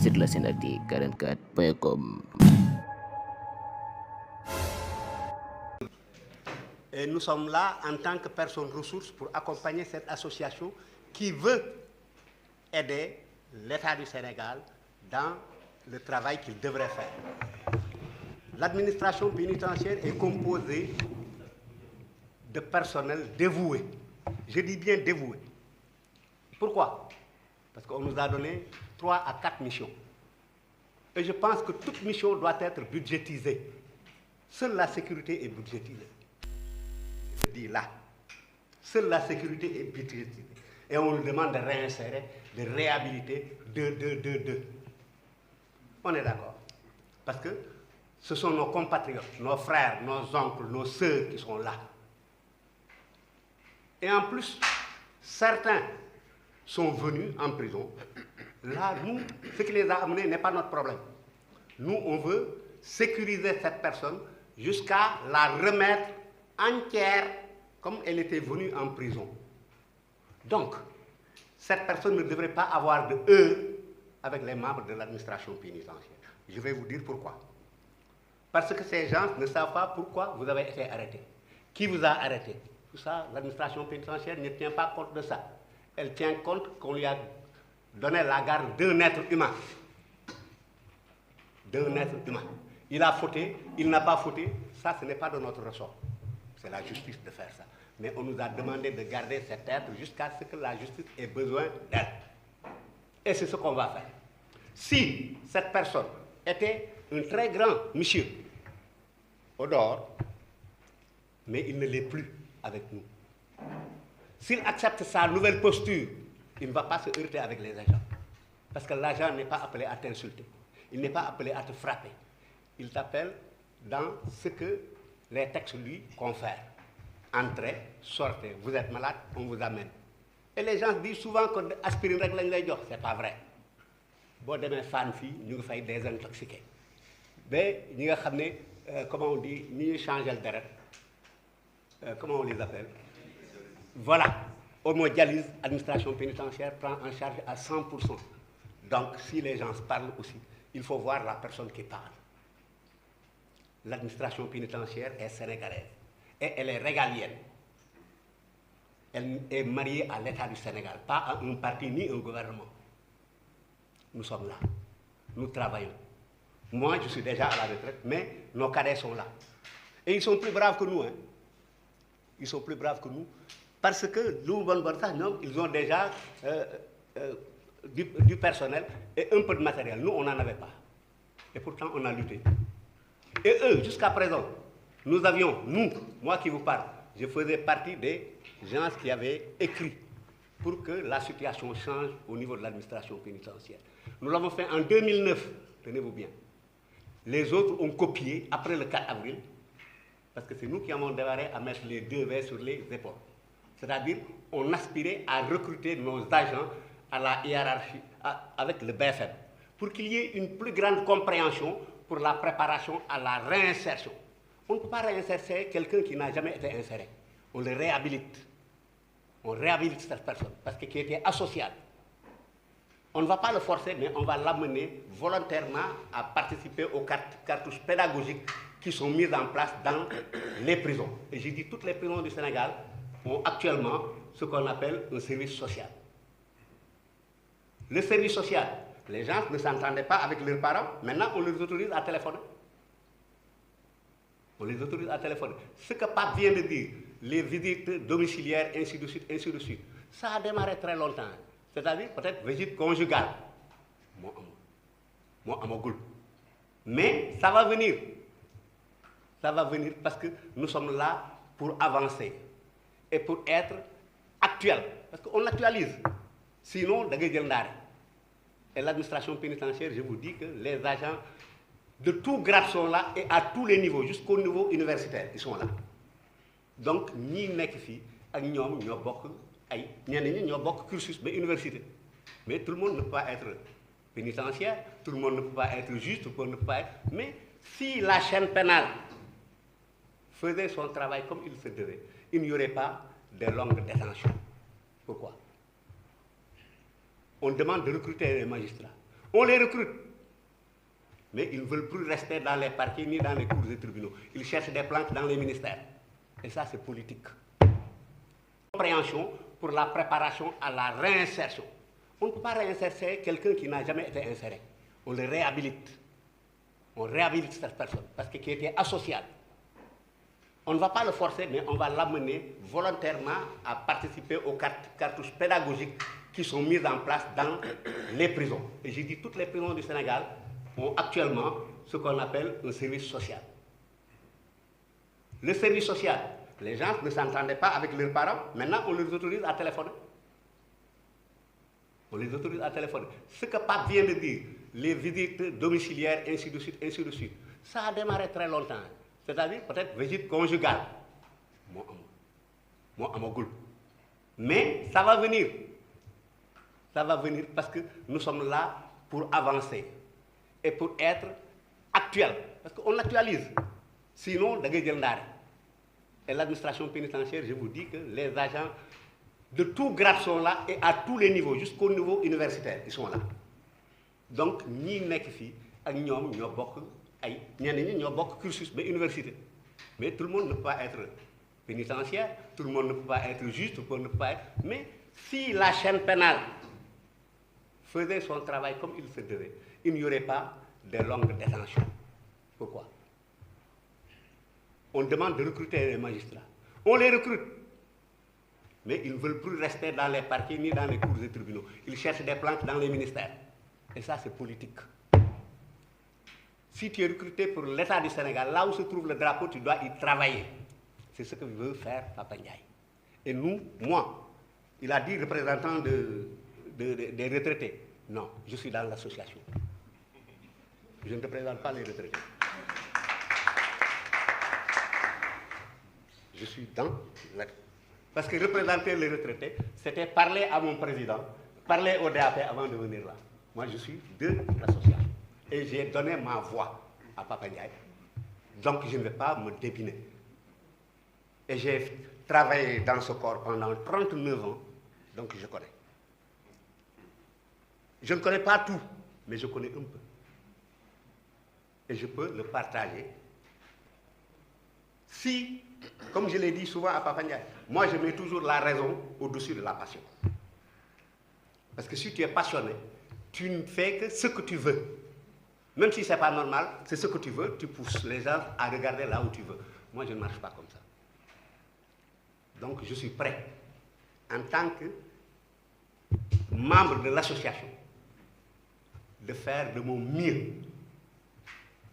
visite le Sénati 44.com. Et nous sommes là en tant que personnes ressources pour accompagner cette association qui veut aider l'État du Sénégal dans le travail qu'il devrait faire. L'administration pénitentiaire est composée de personnel dévoué. Je dis bien dévoué. Pourquoi? Parce qu'on nous a donné 3 à 4 missions. Et je pense que toute mission doit être budgétisée. Seule la sécurité est budgétisée. Je dis là, seule la sécurité est budgétisée. Et on nous demande de réinsérer, de réhabiliter, On est d'accord. Parce que ce sont nos compatriotes, nos frères, nos oncles, nos sœurs qui sont là. Et en plus, certains sont venus en prison. Là, nous, ce qui les a amenés n'est pas notre problème. Nous, on veut sécuriser cette personne jusqu'à la remettre entière comme elle était venue en prison. Donc, cette personne ne devrait pas avoir de heurts avec les membres de l'administration pénitentiaire. Je vais vous dire pourquoi. Parce que ces gens ne savent pas pourquoi vous avez été arrêté. Qui vous a arrêté? Tout ça, l'administration pénitentiaire ne tient pas compte de ça. Elle tient compte qu'on lui a donné la garde d'un être humain. D'un être humain. Il a fauté, il n'a pas fauté, ça ce n'est pas de notre ressort. C'est la justice de faire ça. Mais on nous a demandé de garder cet être jusqu'à ce que la justice ait besoin d'elle. Et c'est ce qu'on va faire. Si cette personne était un très grand monsieur, au dehors, mais il ne l'est plus avec nous. S'il accepte sa nouvelle posture, il ne va pas se heurter avec les agents. Parce que l'agent n'est pas appelé à t'insulter. Il n'est pas appelé à te frapper. Il t'appelle dans ce que les textes lui confèrent. Entrez, sortez, vous êtes malade, on vous amène. Et les gens disent souvent que l'aspirine règle les jox. C'est pas vrai. Bon, demain, fan fille, nous faisons désintoxiquer. Mais nous savons, comment on dit, nous changeons le deret. Comment on les appelle? Voilà. Homodialyse, administration pénitentiaire prend en charge à 100%. Donc, si les gens parlent aussi, il faut voir la personne qui parle. L'administration pénitentiaire est sénégalaise et elle est régalienne. Elle est mariée à l'État du Sénégal, pas à un parti ni un gouvernement. Nous sommes là. Nous travaillons. Moi, je suis déjà à la retraite, mais nos cadets sont là. Et ils sont plus braves que nous. Hein. Ils sont plus braves que nous. Parce que nous, ils ont déjà du personnel et un peu de matériel. Nous, on n'en avait pas. Et pourtant, on a lutté. Et eux, jusqu'à présent, nous avions, moi qui vous parle, je faisais partie des gens qui avaient écrit pour que la situation change au niveau de l'administration pénitentiaire. Nous l'avons fait en 2009, tenez-vous bien. Les autres ont copié après le 4 avril, parce que c'est nous qui avons démarré à mettre les 2 V sur les épaules. C'est-à-dire, on aspirait à recruter nos agents à la hiérarchie, avec le BFM, pour qu'il y ait une plus grande compréhension pour la préparation à la réinsertion. On ne peut pas réinsérer quelqu'un qui n'a jamais été inséré. On le réhabilite. On réhabilite cette personne, parce qu'il était asocial. On ne va pas le forcer, mais on va l'amener volontairement à participer aux cartouches pédagogiques qui sont mises en place dans les prisons. Et j'ai dit, toutes les prisons du Sénégal ont actuellement ce qu'on appelle un service social. Le service social, les gens ne s'entendaient pas avec leurs parents, maintenant on les autorise à téléphoner. On les autorise à téléphoner. Ce que Pape vient de dire, les visites domiciliaires, ainsi de suite, ça a démarré très longtemps. C'est-à-dire peut-être visite conjugale. Mais ça va venir. Ça va venir parce que nous sommes là pour avancer et pour être actuels. Parce qu'on actualise. Sinon, et l'administration pénitentiaire, je vous dis que les agents de tout grade sont là et à tous les niveaux, jusqu'au niveau universitaire, ils sont là. Donc, ni nek fi ak ñom ñoo bokk ay ñenn ñi ñoo bokk cursus ba université. Mais tout le monde ne peut pas être pénitentiaire, tout le monde ne peut pas être juge, tout le monde ne peut pas être. Mais si la chaîne pénale faisait son travail comme il se devait, il n'y aurait pas de longue détention. Pourquoi? On demande de recruter des magistrats. On les recrute. Mais ils ne veulent plus rester dans les parquets ni dans les cours des tribunaux. Ils cherchent des planques dans les ministères. Et ça, c'est politique. Compréhension pour la préparation à la réinsertion. On ne peut pas réinsérer quelqu'un qui n'a jamais été inséré. On le réhabilite. On réhabilite cette personne parce qu'il était asocial. On ne va pas le forcer, mais on va l'amener volontairement à participer aux cartouches pédagogiques qui sont mises en place dans les prisons. Et j'ai dit toutes les prisons du Sénégal ont actuellement ce qu'on appelle un service social. Le service social, les gens ne s'entendaient pas avec leurs parents, maintenant on les autorise à téléphoner. On les autorise à téléphoner. Ce que Pape vient de dire, les visites domiciliaires, ainsi de suite, ça a démarré très longtemps. C'est-à-dire peut-être visite conjugale. Mais ça va venir. Ça va venir parce que nous sommes là pour avancer et pour être actuel. Parce qu'on actualise. Sinon, et l'administration pénitentiaire, je vous dis que les agents de tout grade sont là et à tous les niveaux, jusqu'au niveau universitaire, ils sont là. Donc, ni nek fi ak ñom ñoo bokk ay ñenn ñi ñoo bokk cursus ba université. Mais tout le monde ne peut pas être pénitentiaire, tout le monde ne peut pas être juge, tout le monde ne peut pas être. Mais si la chaîne pénale faisait son travail comme il se devait, il n'y aurait pas de longues détentions. Pourquoi? On demande de recruter les magistrats. On les recrute. Mais ils ne veulent plus rester dans les parquets ni dans les cours des tribunaux. Ils cherchent des planques dans les ministères. Et ça, c'est politique. Si tu es recruté pour l'État du Sénégal, là où se trouve le drapeau, tu dois y travailler. C'est ce que veut faire Papa Ndiaye. Et nous, moi, il a dit représentant des retraités. Non, je suis dans l'association. Je ne représente pas les retraités. Je suis dans la... Parce que représenter les retraités, c'était parler à mon président, parler au DAP avant de venir là. Moi, je suis de l'association. Et j'ai donné ma voix à Papa Ndiaye. Donc, je ne vais pas me dépiner. Et j'ai travaillé dans ce corps pendant 39 ans, donc je connais. Je ne connais pas tout, mais je connais un peu. Et je peux le partager. Si, comme je l'ai dit souvent à Papa Ndiaye, moi je mets toujours la raison au-dessus de la passion. Parce que si tu es passionné, tu ne fais que ce que tu veux. Même si ce n'est pas normal, c'est ce que tu veux, tu pousses les gens à regarder là où tu veux. Moi, je ne marche pas comme ça. Donc, je suis prêt, en tant que membre de l'association, de faire de mon mieux.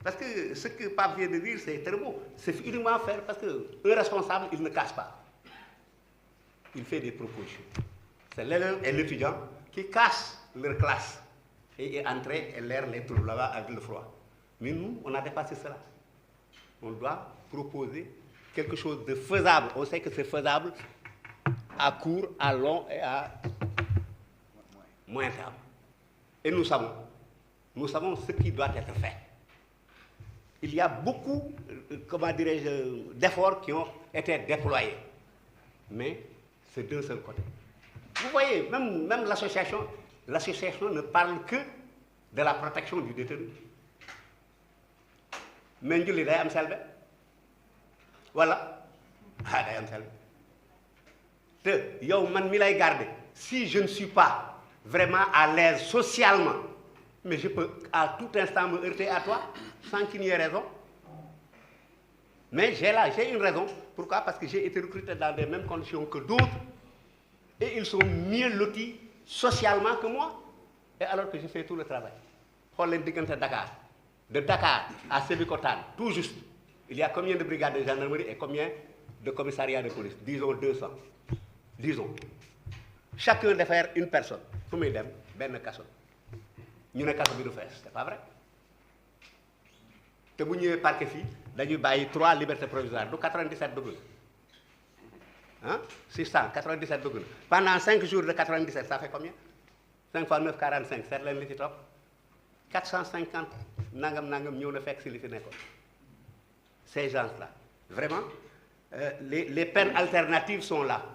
Parce que ce que Pape vient de dire, c'est très beau. C'est uniquement faire, parce qu'un responsable, il ne casse pas. Il fait des propositions. C'est l'élève et l'étudiant qui cassent leur classe et entrer et l'air les trouve là-bas avec le froid. Mais nous, on a dépassé cela. On doit proposer quelque chose de faisable. On sait que c'est faisable à court, à long et à moyen terme. Et nous savons ce qui doit être fait. Il y a beaucoup, comment dirais-je, d'efforts qui ont été déployés. Mais c'est d'un seul côté. Vous voyez, même l'association ne parle que de la protection du détenu. Mais nous, les Dayam Selbe. Voilà. Ah, Dayam Selbe. Yo, man, mi lay garder. Si je ne suis pas vraiment à l'aise socialement, mais je peux à tout instant me heurter à toi, sans qu'il n'y ait raison. Mais j'ai une raison. Pourquoi? Parce que j'ai été recruté dans les mêmes conditions que d'autres. Et ils sont mieux lotis socialement que moi. Et alors que je fais tout le travail. De Dakar à Sébikotane, tout juste. Il y a combien de brigades de gendarmerie et combien de commissariats de police? Disons 200. Disons. Chacun de faire une personne. Pour me dire, ben kasso. Ñu ne kasso bi du fess, c'est pas vrai. Te bu ñëwé parquet fi, dañuy bayyi 3 libertés provisoires, du 97 bëgg. Hein? 697 bëgg. Pendant 5 jours de 97, ça fait combien? 5 fois 9, 45, c'est leen li ci top. 450 nangam ñëw na fekk ci li fi nekkoon. Ces gens-là, vraiment, les peines alternatives sont là.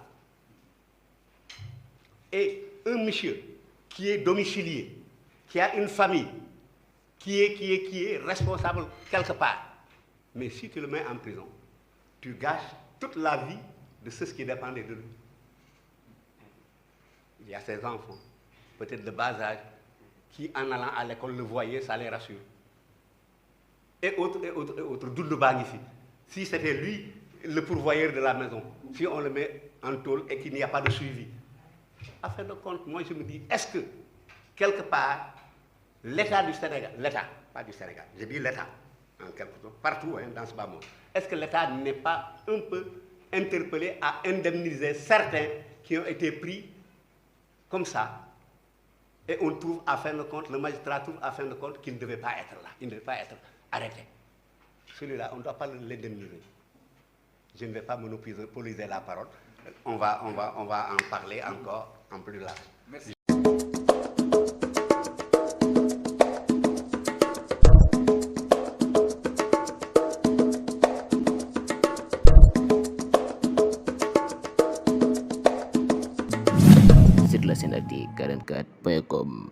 Et un monsieur qui est domicilié, qui a une famille, qui est responsable quelque part. Mais si tu le mets en prison, tu gâches toute la vie de ceux qui dépendaient de lui. Il y a ses enfants, peut-être de bas âge, qui en allant à l'école le voyaient, ça les rassure. Et autres, Doudou Bang ici. Si c'était lui le pourvoyeur de la maison, si on le met en tôle et qu'il n'y a pas de suivi. À fin de compte, moi je me dis, est-ce que quelque part, l'État du Sénégal, l'État, pas du Sénégal, je dis l'État, en quelque sorte, partout hein, dans ce bas monde, est-ce que l'État n'est pas un peu interpellé à indemniser certains qui ont été pris comme ça? Et on trouve à fin de compte, le magistrat trouve à fin de compte qu'il ne devait pas être là, il ne devait pas être arrêté. Celui-là, on ne doit pas l'indemniser. Je ne vais pas monopoliser la parole. On va en parler encore en plus large. Merci. Site la Senardi 44.com